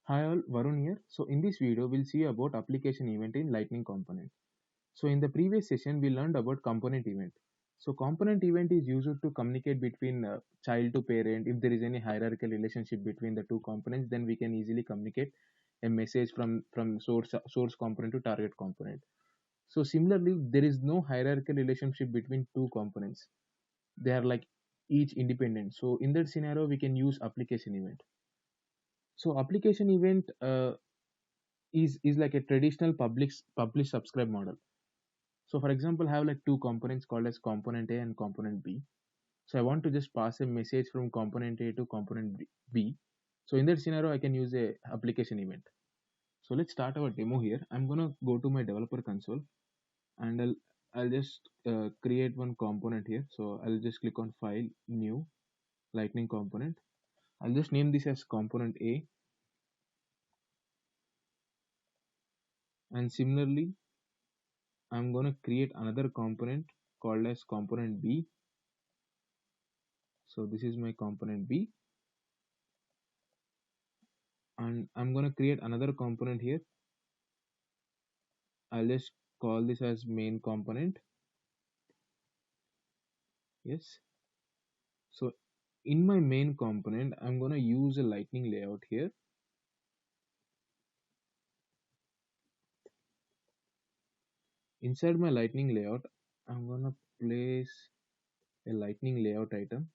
Hi all, Varun here. So in this video, we'll see about application event in Lightning component. So in the previous session, we learned about component event. So component event is used to communicate between child to parent. If there is any hierarchical relationship between the two components, then we can easily communicate a message from source component to target component. So similarly, there is no hierarchical relationship between two components. They are like each independent. So in that scenario, we can use application event. So application event is like a traditional publish subscribe model. So for example, I have like two components called as component A and component B. So I want to just pass a message from component A to component B. So in that scenario, I can use a application event. So let's start our demo here. I'm gonna go to my developer console and I'll just create one component here. So I'll just click on file, new, lightning component. I'll just name this as component A, and similarly I'm gonna create another component called as component B. So this is my component B, and I'm gonna create another component here. I'll just call this as main component. Yes. So in my main component, I'm gonna use a lightning layout here. Inside my lightning layout, I'm gonna place a lightning layout item.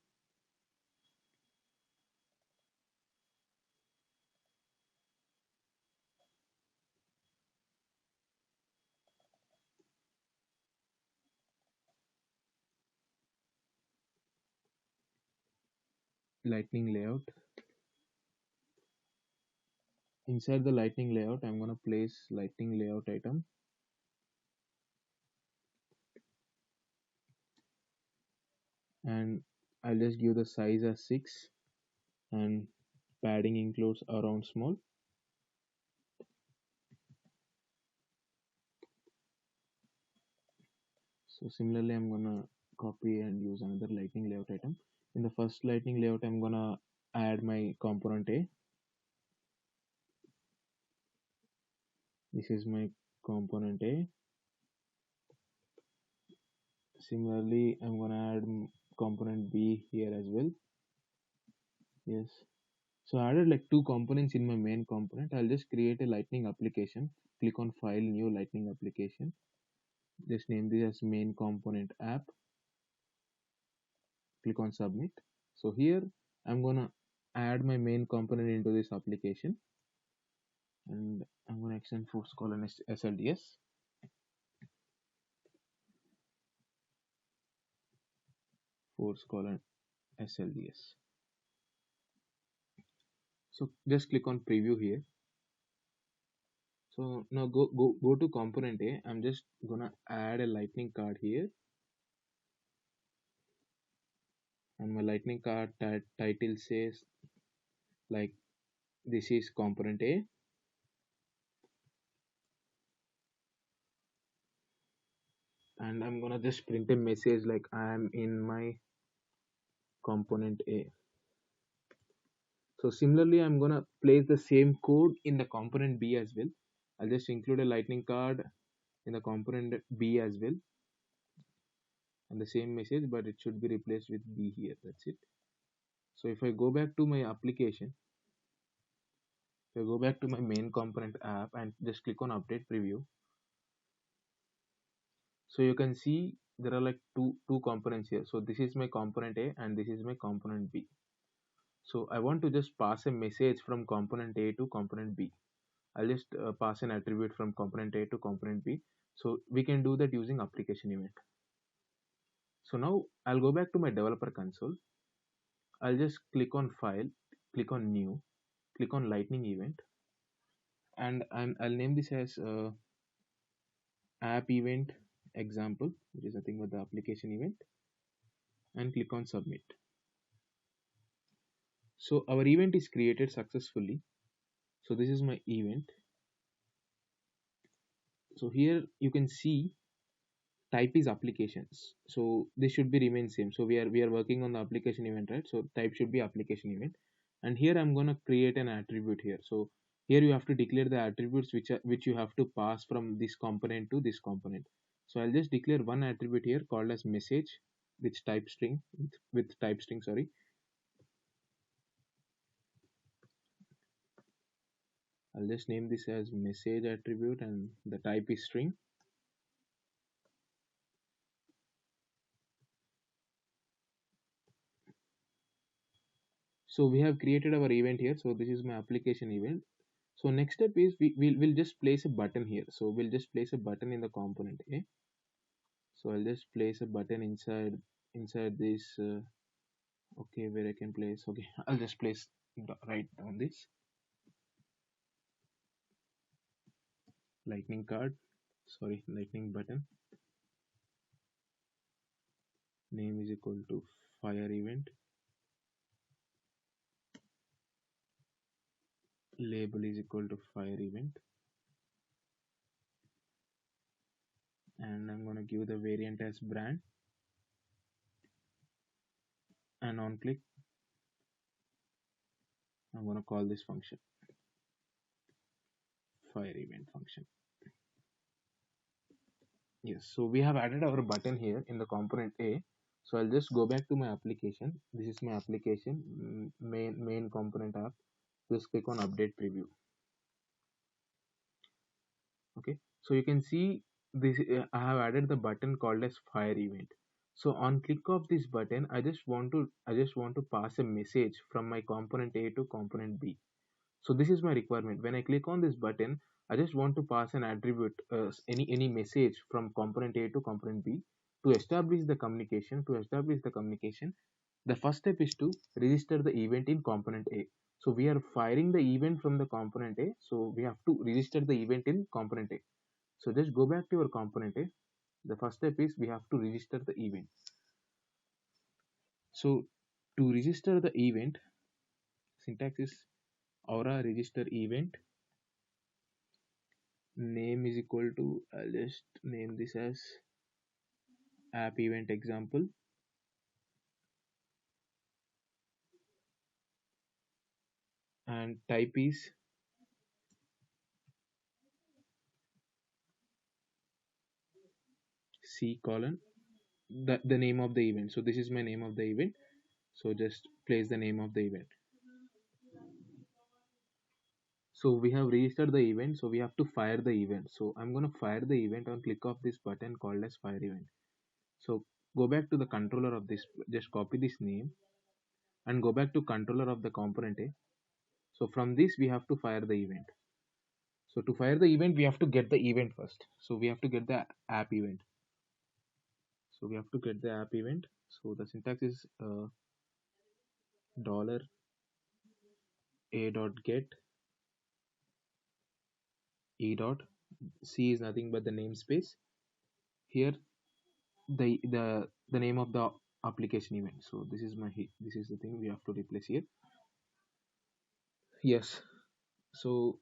Lightning layout. Inside the lightning layout, I'm gonna place lightning layout item, and I'll just give the size as 6, and padding includes around small. So similarly, I'm gonna copy and use another lightning layout item. In the first lightning layout, I'm gonna add my component A. This is my component A. Similarly, I'm gonna add component B here as well. Yes. So I added like two components in my main component. I'll just create a lightning application. Click on file, new lightning application. Just name this as main component app. Click on submit. So here I'm gonna add my main component into this application, and I'm gonna extend force colon SLDS. Force colon SLDS. So just click on preview here. So now go to component A. I'm just gonna add a lightning card here, and my lightning card title says like this is component A, and I'm gonna just print a message like I am in my component A. So similarly, I'm gonna place the same code in the component B as well. I'll just include a lightning card in the component B as well, and the same message, but it should be replaced with B here. That's it. So if I go back to my application, if I go back to my main component app and just click on update preview, so you can see there are like two components here. So this is my component A and this is my component B. So I want to just pass a message from component A to component B. I'll just pass an attribute from component A to component B. So we can do that using application event. So now I'll go back to my developer console. I'll just click on file, click on new, click on lightning event, and I'll name this as app event example, which is nothing but the application event, and click on submit. So our event is created successfully. So this is my event. So here you can see type is applications. So this should be remain same. So we are working on the application event, right? So type should be application event. And here I'm gonna create an attribute here. So Here you have to declare the attributes which you have to pass from this component to this component. So I'll just declare one attribute here called as message with type string with type string, sorry. I'll just name this as message attribute and the type is string. So we have created our event here. So this is my application event. So next step is we'll just place a button here. So we'll just place a button in the component A. So I'll just place a button inside this. Okay, where I can place. Okay, I'll just place right on this lightning card. Sorry, lightning button. Name is equal to fire event. Label is equal to fire event. And I'm gonna give the variant as brand. And on click, I'm gonna call this function fire event function. Yes, so we have added our button here in the component A. So I'll just go back to my application. This is my application main component app. Just click on update preview. Okay, so you can see this. I have added the button called as fire event. So on click of this button, I just want to pass a message from my component A to component B. So this is my requirement. When I click on this button, I just want to pass an attribute, any message from component A to component B to establish the communication. To establish the communication, the first step is to register the event in component A. So we are firing the event from the component A. So we have to register the event in component A. So just go back to your component A. The first step is we have to register the event. So to register the event, syntax is aura register event. Name is equal to, I'll just name this as app event example. And type is C colon the name of the event. So this is my name of the event. So just place the name of the event. So we have registered the event. So we have to fire the event. So I'm going to fire the event on click of this button called as fire event. So go back to the controller of this, just copy this name and go back to controller of the component A. So from this we have to fire the event. So to fire the event, we have to get the event first. So we have to get the app event. So we have to get the app event. So the syntax is dollar a dot get e dot c is nothing but the namespace. Here the name of the application event. So this is this is the thing we have to replace here. Yes. So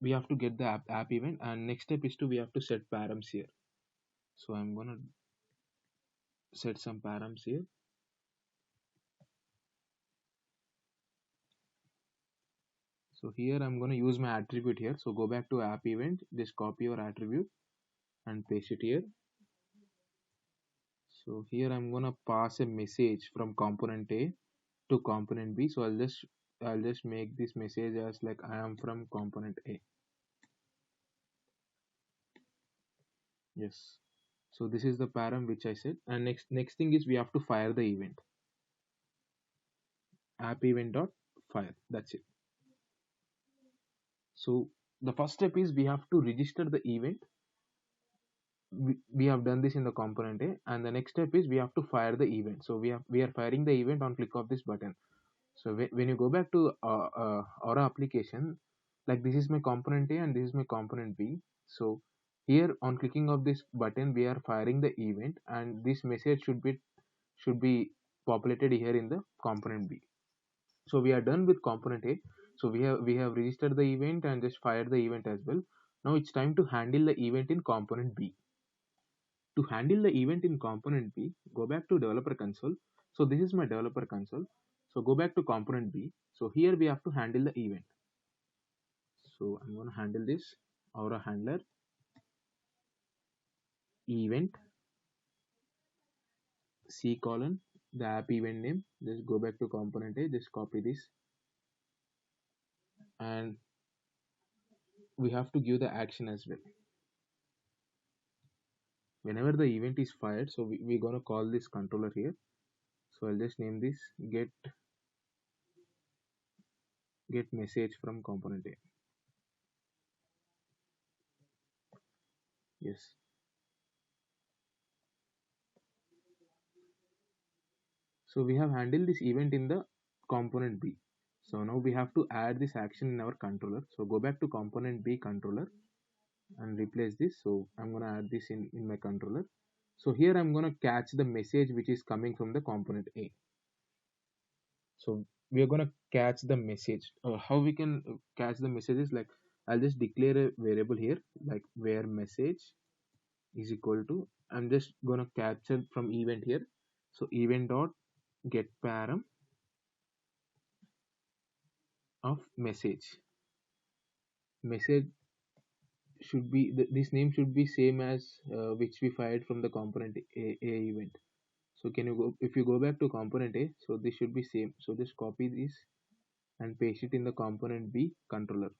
we have to get the app event, and next step is to we have to set params here. So I'm gonna set some params here. So here I'm going to use my attribute here. So go back to app event, just copy your attribute and paste it here. So here I'm going to pass a message from component A to component B. So I'll just make this message as like I am from component A. Yes. So this is the param which I said. And next thing is we have to fire the event. App event dot fire. That's it. So the first step is we have to register the event. We have done this in the component A, and the next step is we have to fire the event. So we are firing the event on click of this button. So when you go back to our application, like this is my component A and this is my component B. So here on clicking of this button we are firing the event, and this message should be populated here in the component B. So we are done with component A. So we have registered the event and just fired the event as well. Now it's time to handle the event in component B. To handle the event in component B, go back to developer console. So this is my developer console. So go back to component B. So here we have to handle the event. So I'm going to handle this Aura handler event C colon the app event name. Just go back to component A, just copy this, and we have to give the action as well. Whenever the event is fired, so we're going to call this controller here. So I'll just name this get message from component A. Yes. So we have handled this event in the component B. So now we have to add this action in our controller. So go back to component B controller and replace this. So I'm going to add this in my controller. So here I'm going to catch the message which is coming from the component A. So we are going to catch the message. How we can catch the messages, like I'll just declare a variable here like where message is equal to, I'm just going to capture from event here. So event dot get param of message should be this name should be same as which we fired from the component A event. So can you go, if you go back to component A, so this should be same. So just copy this and paste it in the component B controller.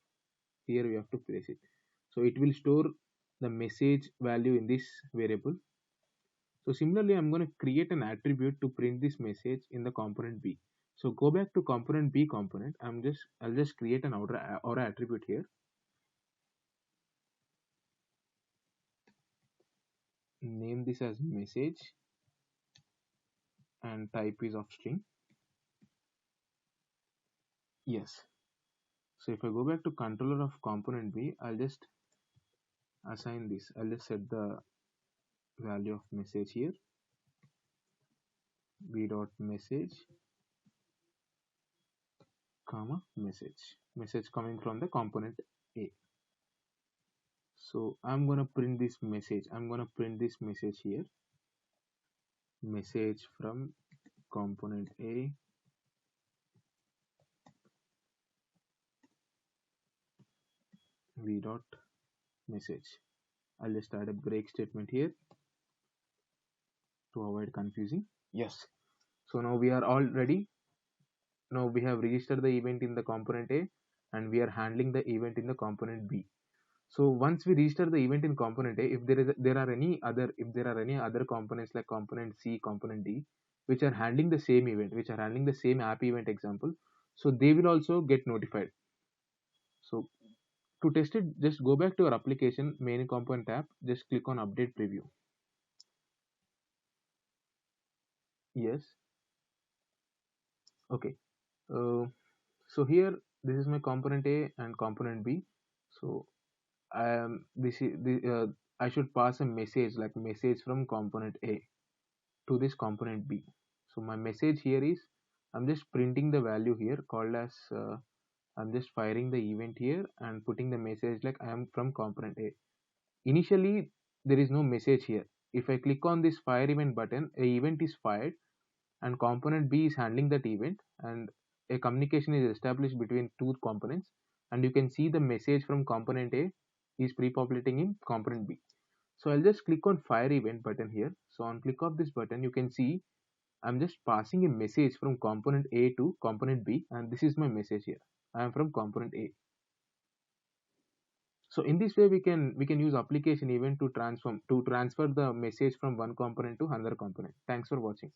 Here we have to place it. So it will store the message value in this variable. So similarly, I'm going to create an attribute to print this message in the component B. So go back to component B component. I'll just create an aura attribute here. Name this as message and type is of string. Yes. So if I go back to controller of component B, I'll just assign this. I'll just set the value of message here. B dot message comma message coming from the component A. So I'm gonna print this message. I'm gonna print this message here. Message from component A v dot message. I'll just add a break statement here to avoid confusing. Yes. So now we are all ready. Now we have registered the event in the component A and we are handling the event in the component B. So once we register the event in component A, if there are any other components like component C, component D, which are handling the same event, which are handling the same app event example, so they will also get notified. So to test it, just go back to your application main component app, just click on update preview. Yes. Okay. So here this is my component A and component B. So this is I should pass a message like message from component A to this component B. So my message here is I'm just printing the value here called as I'm just firing the event here and putting the message like I am from component A. Initially there is no message here. If I click on this fire event button, a event is fired and component B is handling that event and a communication is established between two components, and you can see the message from component A is pre-populating in component B. So I'll just click on fire event button here. So on click of this button you can see I'm just passing a message from component A to component B, and this is my message here. I am from component A. So in this way we can use application event to transfer the message from one component to another component. Thanks for watching.